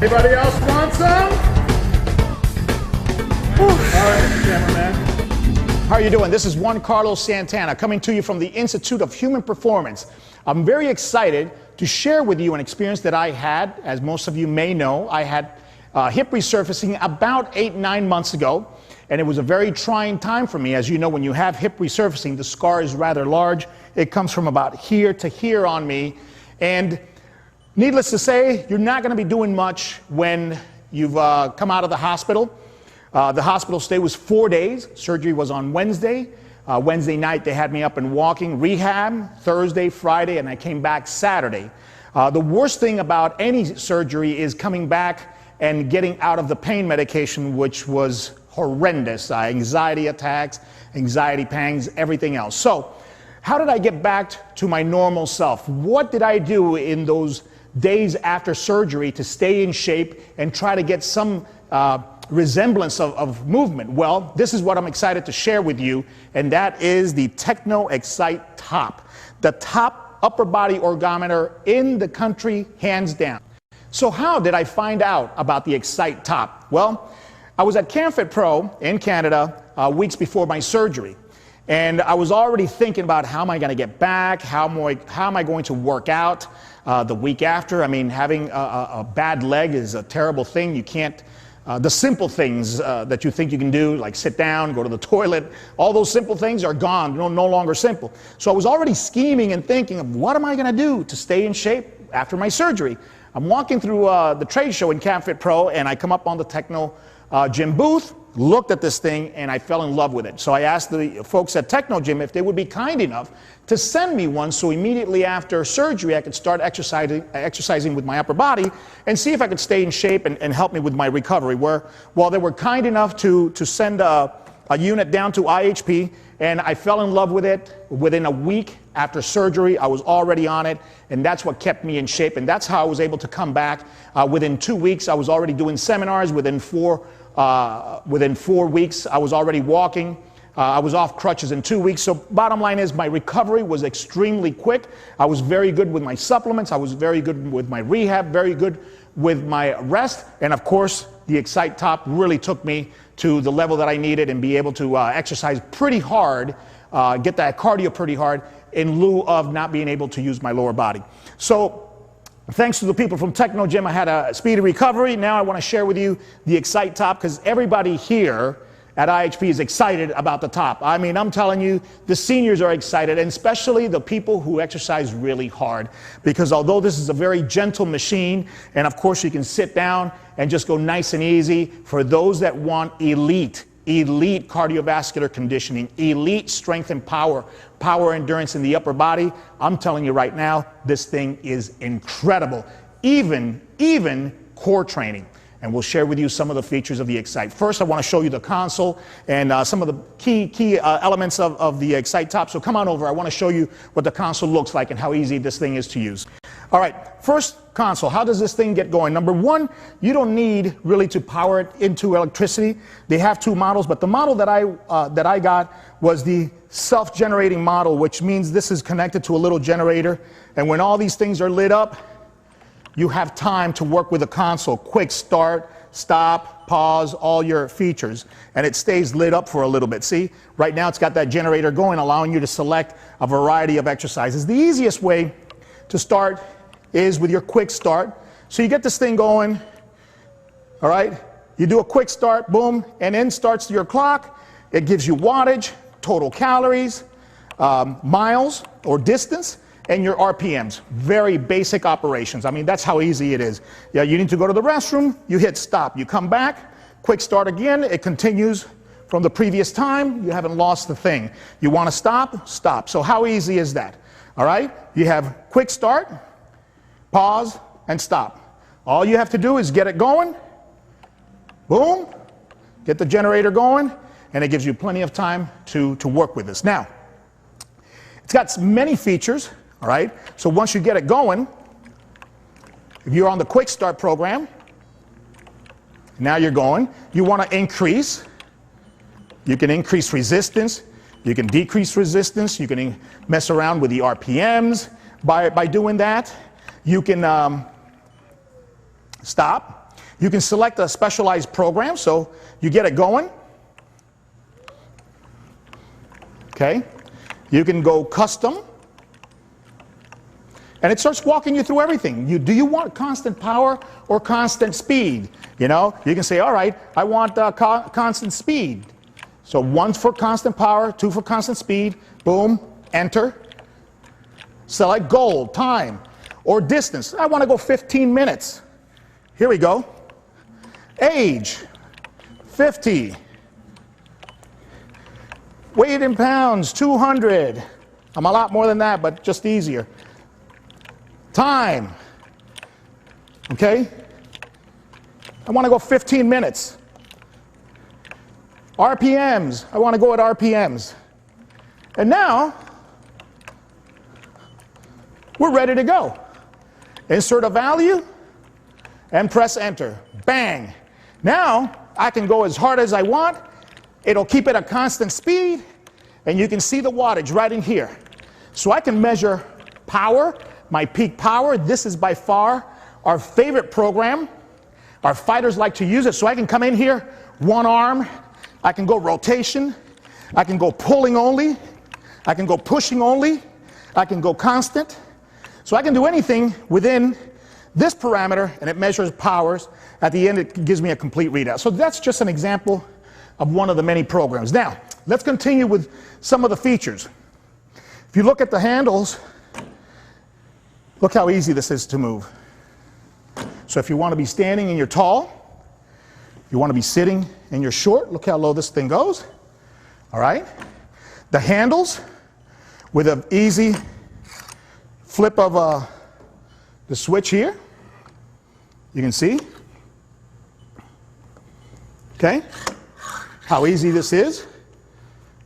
Anybody else want some? All right, cameraman. How are you doing? This is Juan Carlos Santana coming to you from the Institute of Human Performance. I'm very excited to share with you an experience that I had. As most of you may know, I had hip resurfacing about 8-9 months ago, and it was a very trying time for me. As you know, when you have hip resurfacing, the scar is rather large. It comes from about here to here on me, and needless to say, you're not going to be doing much when you've come out of the hospital. The hospital stay was 4 days. Surgery was on Wednesday. Wednesday night, they had me up and walking. Rehab, Thursday, Friday, and I came back Saturday. The worst thing about any surgery is coming back and getting out of the pain medication, which was horrendous. Anxiety attacks, anxiety pangs, everything else. So, how did I get back to my normal self? What did I do in those days after surgery to stay in shape and try to get some resemblance of movement? Well, this is what I'm excited to share with you, and that is the Techno-Excite Top. The top upper body ergometer in the country, hands down. So how did I find out about the Excite Top? Well, I was at CamFit Pro in Canada weeks before my surgery. And I was already thinking about how am I going to get back, how am I going to work out the week after. I mean, having a bad leg is a terrible thing. You can't, the simple things that you think you can do, like sit down, go to the toilet, all those simple things are gone, no longer simple. So I was already scheming and thinking of what am I going to do to stay in shape after my surgery. I'm walking through the trade show in CamFit Pro, and I come up on the Technogym booth, looked at this thing, and I fell in love with it. So I asked the folks at Technogym if they would be kind enough to send me one so immediately after surgery I could start exercising with my upper body and see if I could stay in shape and help me with my recovery. Well, they were kind enough to send a unit down to IHP, and I fell in love with it. Within a week after surgery, I was already on it, and that's what kept me in shape, and that's how I was able to come back. Within 2 weeks, I was already doing seminars. Within four weeks, I was already walking. I was off crutches in 2 weeks. So bottom line is my recovery was extremely quick. I was very good with my supplements. I was very good with my rehab, very good with my rest. And of course, the Excite Top really took me to the level that I needed and be able to exercise pretty hard, get that cardio pretty hard in lieu of not being able to use my lower body. So thanks to the people from Technogym, I had a speedy recovery. Now I want to share with you the Excite Top because everybody here at IHP is excited about the top. I mean, I'm telling you, the seniors are excited, and especially the people who exercise really hard. Because although this is a very gentle machine, and of course you can sit down and just go nice and easy, for those that want elite cardiovascular conditioning, elite strength and power endurance in the upper body, I'm telling you right now, this thing is incredible. Even core training. And we'll share with you some of the features of the Excite. First, I want to show you the console and some of the key elements of the Excite Top. So come on over. I want to show you what the console looks like and how easy this thing is to use. All right, first console. How does this thing get going? Number one, you don't need really to power it into electricity. They have two models, but the model that I got was the self-generating model, which means this is connected to a little generator. And when all these things are lit up, you have time to work with the console. Quick start, stop, pause, all your features. And it stays lit up for a little bit. See, right now it's got that generator going, allowing you to select a variety of exercises. The easiest way to start is with your quick start. So you get this thing going, all right? You do a quick start, boom, and then starts your clock. It gives you wattage, total calories, miles or distance, and your RPMs. Very basic operations. I mean, that's how easy it is. Yeah, you need to go to the restroom, you hit stop. You come back, quick start again, it continues from the previous time, you haven't lost the thing. You want to stop? Stop. So how easy is that? All right? You have quick start, pause, and stop. All you have to do is get it going, boom, get the generator going, and it gives you plenty of time to work with this. Now, it's got many features. All right, so once you get it going, if you're on the quick start program, now you're going, you want to increase. You can increase resistance, you can decrease resistance, you can mess around with the RPMs by doing that. You can stop. You can select a specialized program, so you get it going. Okay. You can go custom. And it starts walking you through everything. Do you want constant power or constant speed? You know, you can say, all right, I want constant speed. So 1 for constant power, 2 for constant speed, boom, enter. Select goal, time, or distance. I want to go 15 minutes. Here we go. Age, 50. Weight in pounds, 200. I'm a lot more than that, but just easier. Time. Okay? I want to go 15 minutes. RPMs. I want to go at RPMs. And now, we're ready to go. Insert a value and press enter. Bang. Now, I can go as hard as I want. It'll keep it at constant speed. And you can see the wattage right in here. So I can measure power, my peak power. This is by far our favorite program. Our fighters like to use it. So I can come in here, one arm. I can go rotation. I can go pulling only. I can go pushing only. I can go constant. So I can do anything within this parameter, and it measures powers. At the end, it gives me a complete readout. So that's just an example of one of the many programs. Now, let's continue with some of the features. If you look at the handles, look how easy this is to move. So if you want to be standing and you're tall, if you want to be sitting and you're short, look how low this thing goes. All right? The handles, with an easy flip of the switch here, you can see. Okay? How easy this is.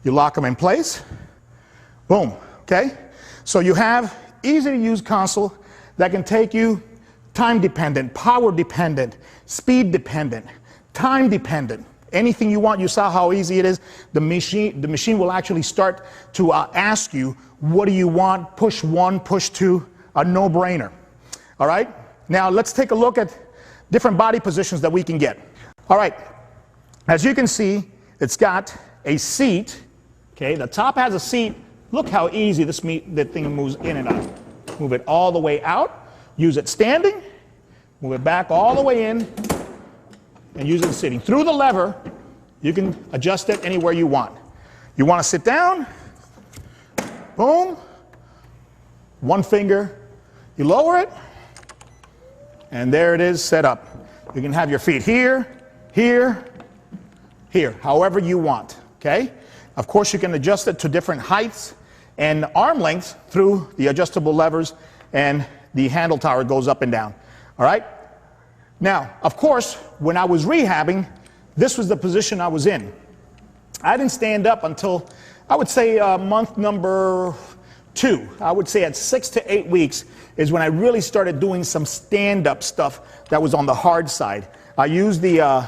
You lock them in place. Boom. Okay? So you have easy to use console that can take you time dependent, power dependent, speed dependent, time dependent. Anything you want. You saw how easy it is. The machine will actually start to ask you, what do you want? Push 1, push 2, a no-brainer. All right? Now let's take a look at different body positions that we can get. All right. As you can see, it's got a seat. Okay, the top has a seat. Look how easy the thing moves in and out. Move it all the way out. Use it standing. Move it back all the way in. And use it sitting. Through the lever, you can adjust it anywhere you want. You want to sit down. Boom. One finger. You lower it. And there it is set up. You can have your feet here, here, here, however you want, okay? Of course, you can adjust it to different heights and arm lengths through the adjustable levers, and the handle tower goes up and down, all right? Now, of course, when I was rehabbing, this was the position I was in. I didn't stand up until, I would say, month number 2. I would say at 6 to 8 weeks is when I really started doing some stand-up stuff that was on the hard side. I used the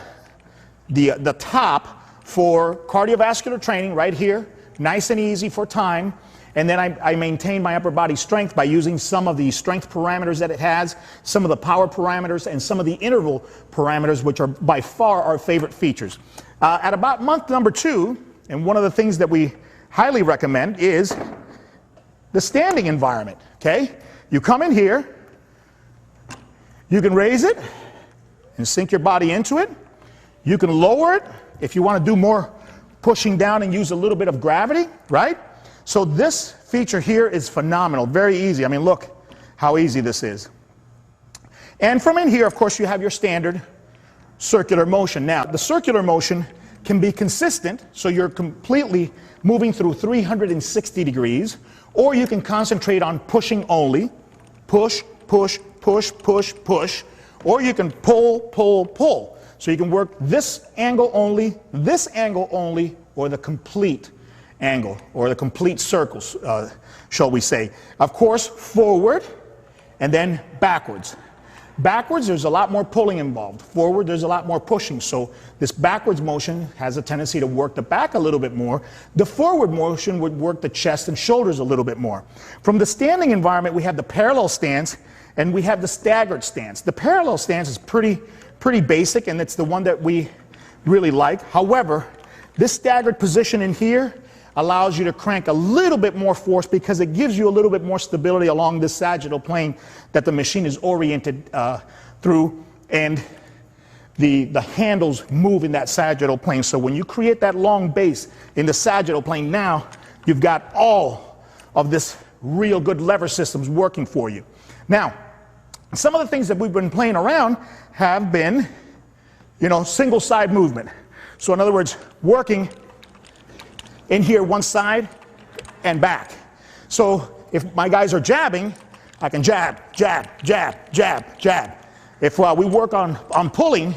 top for cardiovascular training right here, nice and easy for time. And then I maintained my upper body strength by using some of the strength parameters that it has, some of the power parameters, and some of the interval parameters, which are by far our favorite features. At about month number 2, and one of the things that we highly recommend is the standing environment, okay? You come in here, you can raise it and sink your body into it. You can lower it if you want to do more pushing down and use a little bit of gravity, right? So this feature here is phenomenal, very easy. I mean, look how easy this is. And from in here, of course, you have your standard circular motion. Now, the circular motion can be consistent, so you're completely moving through 360 degrees, or you can concentrate on pushing only. Push, push, push, push, push. Or you can pull, pull, pull. So you can work this angle only, or the complete angle, or the complete circles, shall we say. Of course, forward, and then backwards. Backwards, there's a lot more pulling involved. Forward, there's a lot more pushing. So this backwards motion has a tendency to work the back a little bit more. The forward motion would work the chest and shoulders a little bit more. From the standing environment, we have the parallel stance, and we have the staggered stance. The parallel stance is pretty pretty basic, and it's the one that we really like. However, this staggered position in here allows you to crank a little bit more force because it gives you a little bit more stability along this sagittal plane that the machine is oriented through, and the handles move in that sagittal plane. So when you create that long base in the sagittal plane, now you've got all of this real good lever systems working for you. Now, some of the things that we've been playing around have been, you know, single side movement. So in other words, working in here one side and back. So if my guys are jabbing, I can jab, jab, jab, jab, jab. If we work on pulling,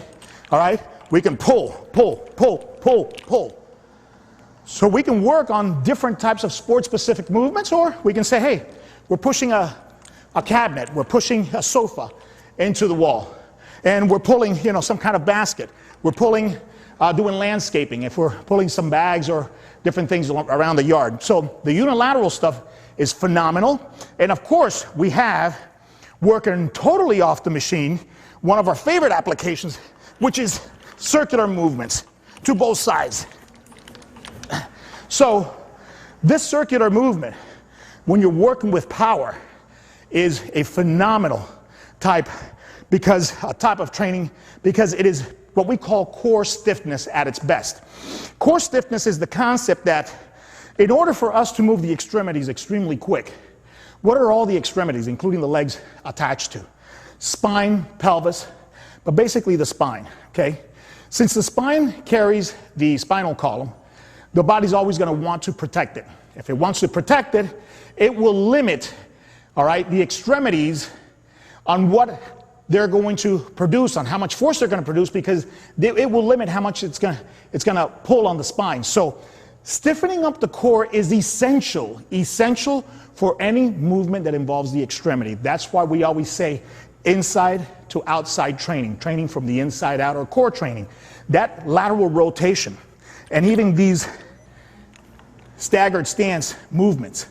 all right, we can pull, pull, pull, pull, pull. So we can work on different types of sport-specific movements, or we can say, hey, we're pushing a cabinet, we're pushing a sofa into the wall, and we're pulling, you know, some kind of basket. We're pulling, doing landscaping, if we're pulling some bags or different things around the yard. So the unilateral stuff is phenomenal. And of course, we have, working totally off the machine, one of our favorite applications, which is circular movements to both sides. So this circular movement, when you're working with power, is a phenomenal type of training, because it is what we call core stiffness at its best. Core stiffness is the concept that in order for us to move the extremities extremely quick, what are all the extremities, including the legs, attached to? Spine, pelvis, but basically the spine, okay? Since the spine carries the spinal column, the body's always going to want to protect it. If it wants to protect it, it will limit, all right, the extremities on what they're going to produce, on how much force they're going to produce, because it will limit how much it's going to pull on the spine. So stiffening up the core is essential for any movement that involves the extremity. That's why we always say inside to outside training, training from the inside out, or core training. That lateral rotation and even these staggered stance movements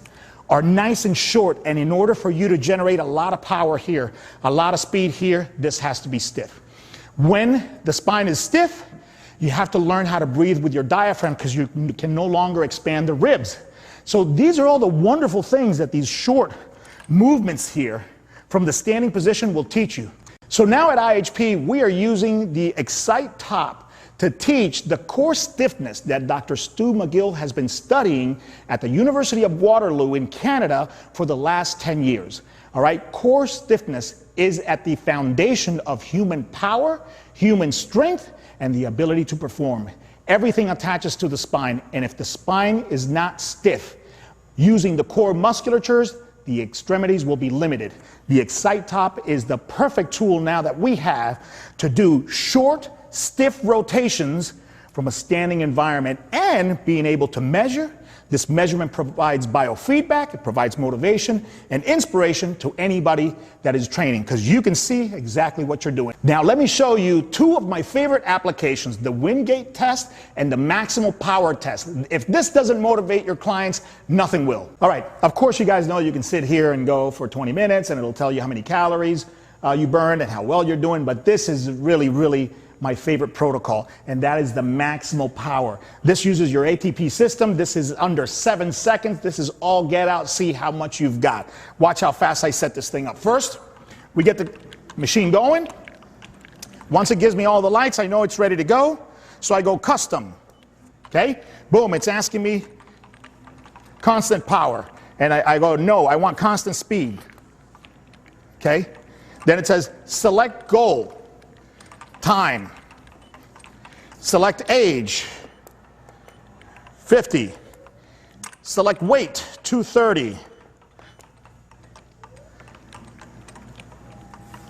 are nice and short, and in order for you to generate a lot of power here, a lot of speed here, this has to be stiff. When the spine is stiff, you have to learn how to breathe with your diaphragm, because you can no longer expand the ribs. So these are all the wonderful things that these short movements here from the standing position will teach you. So now at IHP, we are using the Excite Top to teach the core stiffness that Dr. Stu McGill has been studying at the University of Waterloo in Canada for the last 10 years. All right, core stiffness is at the foundation of human power, human strength, and the ability to perform. Everything attaches to the spine, and if the spine is not stiff, using the core musculatures, the extremities will be limited. The Excite Top is the perfect tool now that we have to do short, stiff rotations from a standing environment, and being able to measure. This measurement provides biofeedback, it provides motivation and inspiration to anybody that is training, because you can see exactly what you're doing. Now let me show you two of my favorite applications, the Wingate test and the Maximal power test. If this doesn't motivate your clients, nothing will. All right, of course you guys know you can sit here and go for 20 minutes and it'll tell you how many calories you burned and how well you're doing, but this is really my favorite protocol, and that is the Maximal power. This uses your ATP system. This is under 7 seconds. This is all get out, see how much you've got. Watch how fast I set this thing up. First, we get the machine going. Once it gives me all the lights, I know it's ready to go. So I go custom, okay? Boom, it's asking me constant power. And I go, no, I want constant speed, okay? Then it says select goal. Time. Select age, 50. Select weight, 230.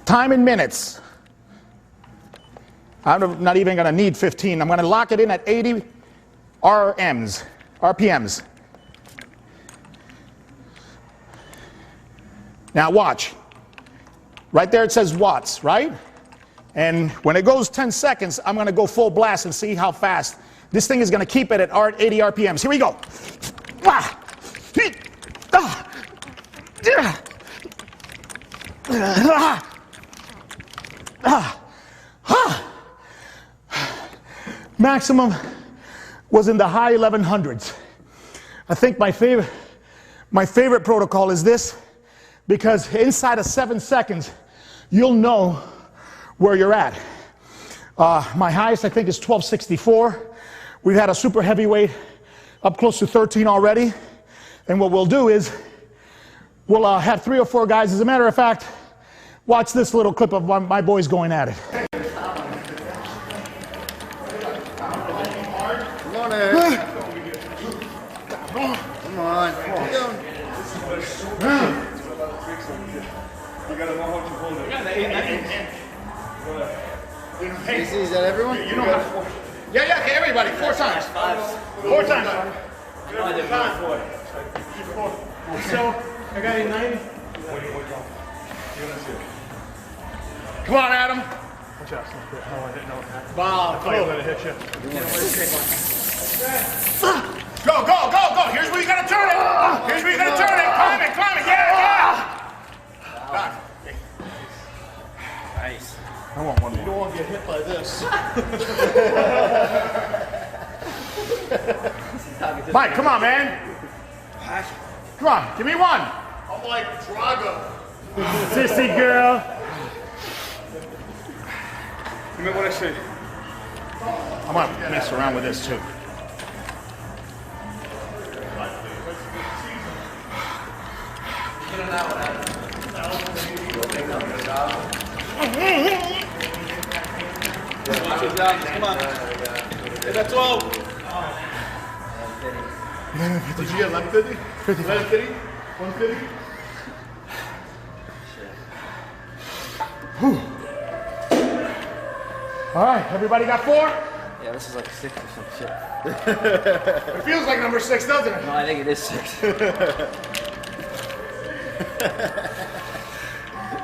Time in minutes. I'm not even going to need 15. I'm going to lock it in at 80 RPMs. Now watch. Right there it says watts, right? And when it goes 10 seconds, I'm going to go full blast and see how fast. This thing is going to keep it at 80 RPMs. Here we go. maximum was in the high 1100s. I think my favorite protocol is this, because inside of 7 seconds, you'll know where you're at. My highest, I think, is 1264. We've had a super heavyweight up close to 13 already. And what we'll do is we'll have 3 or 4 guys. As a matter of fact, watch this little clip of my boys going at it. Come on, Ed. Come on. Keep going. You gotta know how to hold it. Is that everyone? You know how to. Yeah, okay, everybody, 4 times. 4 times. So, I got you 90. Come on, Adam. Watch out, oh, I didn't know. Wow, I thought you were gonna hit you. Go, go, go, go. Here's where you gotta turn it. Here's where you gotta turn it. Climb it, climb it. Yeah, yeah. Nice. I want one You more. don't want to get hit by this. Mike, come on, man. Come on, give me one. I'm like Drago. Sissy girl. Remember what I said? I'm gonna mess around with this too. Come on. Hit that 12. Did you get 1150? 1150? 150? All right, everybody got 4? Yeah, this is like 6 or some shit. It feels like number 6, doesn't it? No, I think it is 6.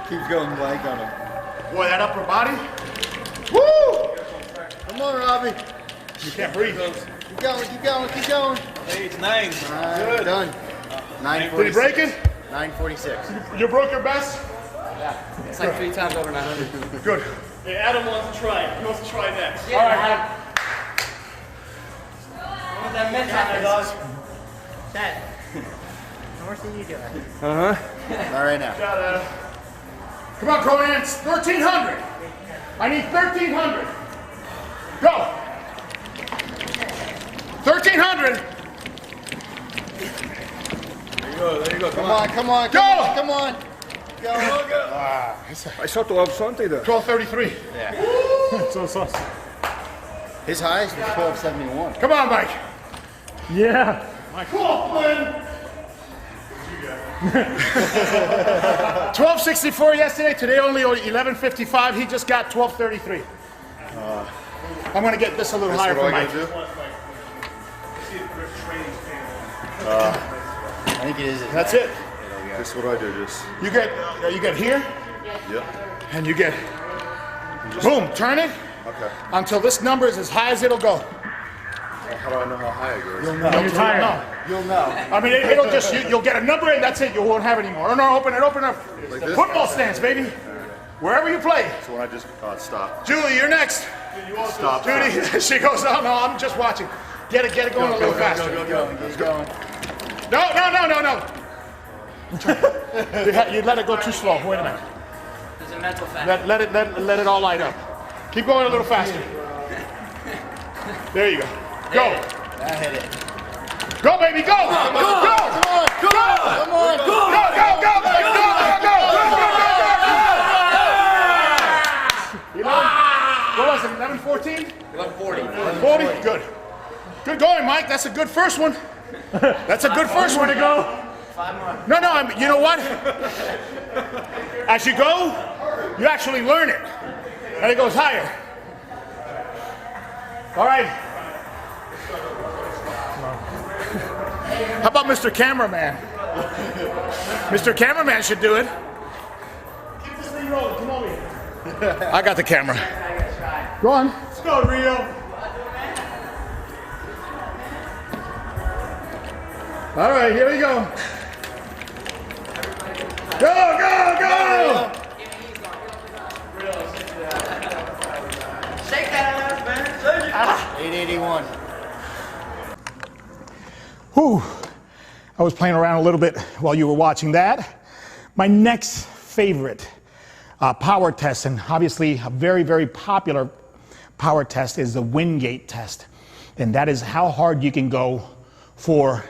Keep going blank on him. Boy, that upper body. Woo! Come on, Robbie. You can't breathe. Keep going, keep going, keep going. Hey, 9. Good. Done. Did he break it? 946. You broke your best? It's like 3 times over 900. Good. Hey, Adam wants to try. He wants to try next. Yeah, All right. What that mess happens? Dad. What are you doing? Not right now. Come on, Conan. 1,300. I need 1,300. Go. 1,300. There you go, there you go. Come on, come on, Go! come on, come on. Go. I saw to have something there. 1233. So. His highest was 1271. Come on, Mike. Yeah. Come on, man. 1264 yesterday. Today only 1155. He just got 1233. I'm gonna get this a little higher for Mike. I think it is. That's it. This is what I do, just, You get here, yep. and you get boom. Turn it Okay. until this number is as high as it'll go. How do I know how high it goes? You'll know. You'll know. I mean, it'll just you'll get a number and that's it. You won't have any more. Oh no, open it, open it. Like this? Football stance, baby. Wherever you play. So when I just, stop. Julie, you're next. Stop. Judy, she goes, oh no, I'm just watching. Get it going a little faster. Keep going. No. You let it go too slow. Wait a minute. There's a mental factor. Let it all light up. Keep going a little faster. There you go. Go. That hit it. Go, baby, go. Go. Come on. Go. Come on. Go. What was it, 11:14? 1140. 40? Good. Good going, Mike. That's a good first one. That's a good first one to go. 5 more. No, you know what? As you go, you actually learn it. And it goes higher. All right. How about Mr. Cameraman? Mr. Cameraman should do it. Keep this thing rolling. Come over here. I got the camera. Go on. Let's go, Rio. All right, here we go. Go! Shake that ass, man. 88. 181. Whew. I was playing around a little bit while you were watching that. My next favorite power test, and obviously a very, very popular power test, is the Wingate test. And that is how hard you can go for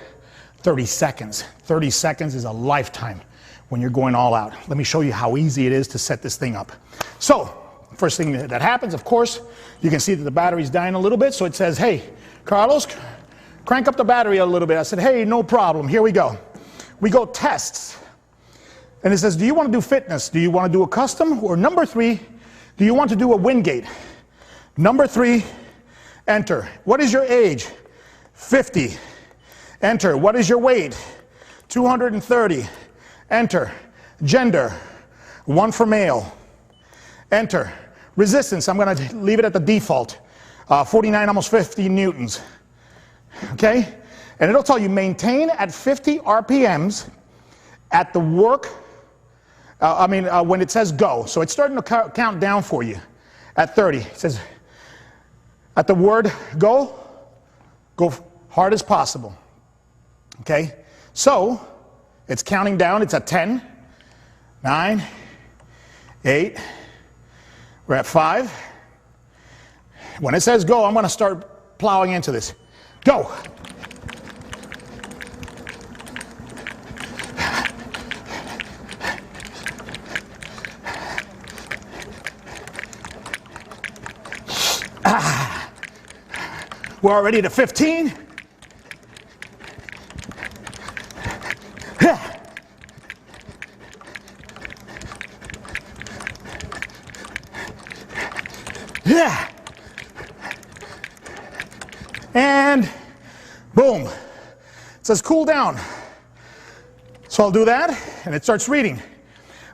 30 seconds. 30 seconds is a lifetime when you're going all out. Let me show you how easy it is to set this thing up. So, first thing that happens, of course, you can see that the battery's dying a little bit, so it says, hey, Carlos, crank up the battery a little bit. I said, hey, no problem, here we go. We go tests. And it says, do you want to do fitness? Do you want to do a custom? Or number 3, do you want to do a Wingate? Number 3, enter. What is your age? 50. Enter. What is your weight? 230. Enter. Gender. 1 for male. Enter. Resistance, I'm going to leave it at the default. 49, almost 50 newtons. Okay? And it'll tell you maintain at 50 RPMs at the work, when it says go. So it's starting to count down for you at 30. It says at the word go hard as possible. Okay? So it's counting down. It's at 10, 9, 8, we're at 5. When it says go, I'm going to start plowing into this. Go! We're already to 15. Yeah. And boom. It says cool down. So I'll do that, and it starts reading.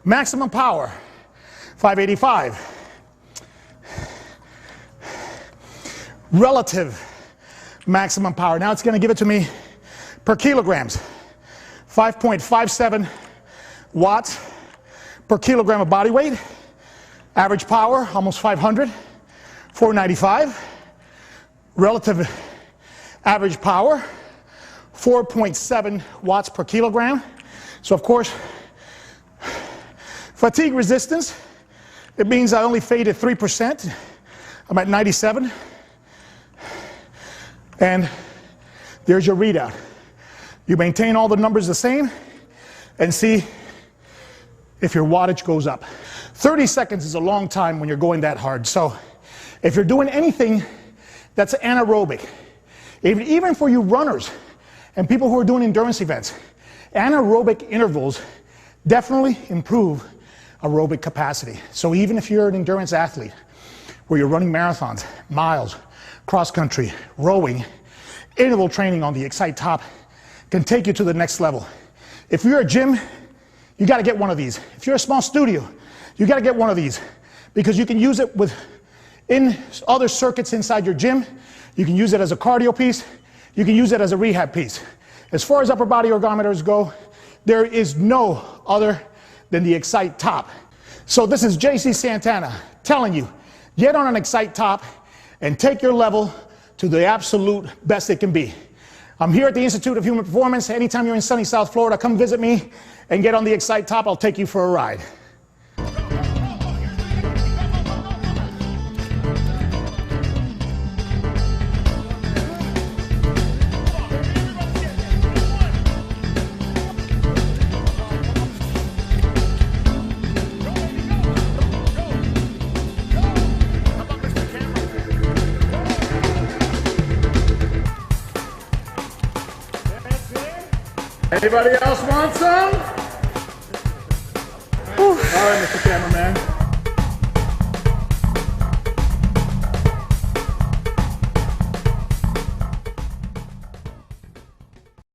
Maximum power, 585. Relative maximum power. Now it's going to give it to me per kilograms. 5.57 watts per kilogram of body weight. Average power, almost 500. 495. Relative average power, 4.7 watts per kilogram. So of course, fatigue resistance, it means I only faded 3%. I'm at 97. And there's your readout. You maintain all the numbers the same and see if your wattage goes up. 30 seconds is a long time when you're going that hard. So if you're doing anything that's anaerobic, even for you runners and people who are doing endurance events, anaerobic intervals definitely improve aerobic capacity. So even if you're an endurance athlete where you're running marathons, miles, cross country, rowing, interval training on the Excite Top can take you to the next level. If you're a gym, you got to get one of these. If you're a small studio, you got to get one of these because you can use it in other circuits inside your gym. You can use it as a cardio piece. You can use it as a rehab piece. As far as upper body ergometers go, there is no other than the Excite Top. So this is JC Santana telling you, get on an Excite Top and take your level to the absolute best it can be. I'm here at the Institute of Human Performance. Anytime you're in sunny South Florida, come visit me and get on the Excite Top. I'll take you for a ride. Anybody else want some? All right, Mr. Cameraman.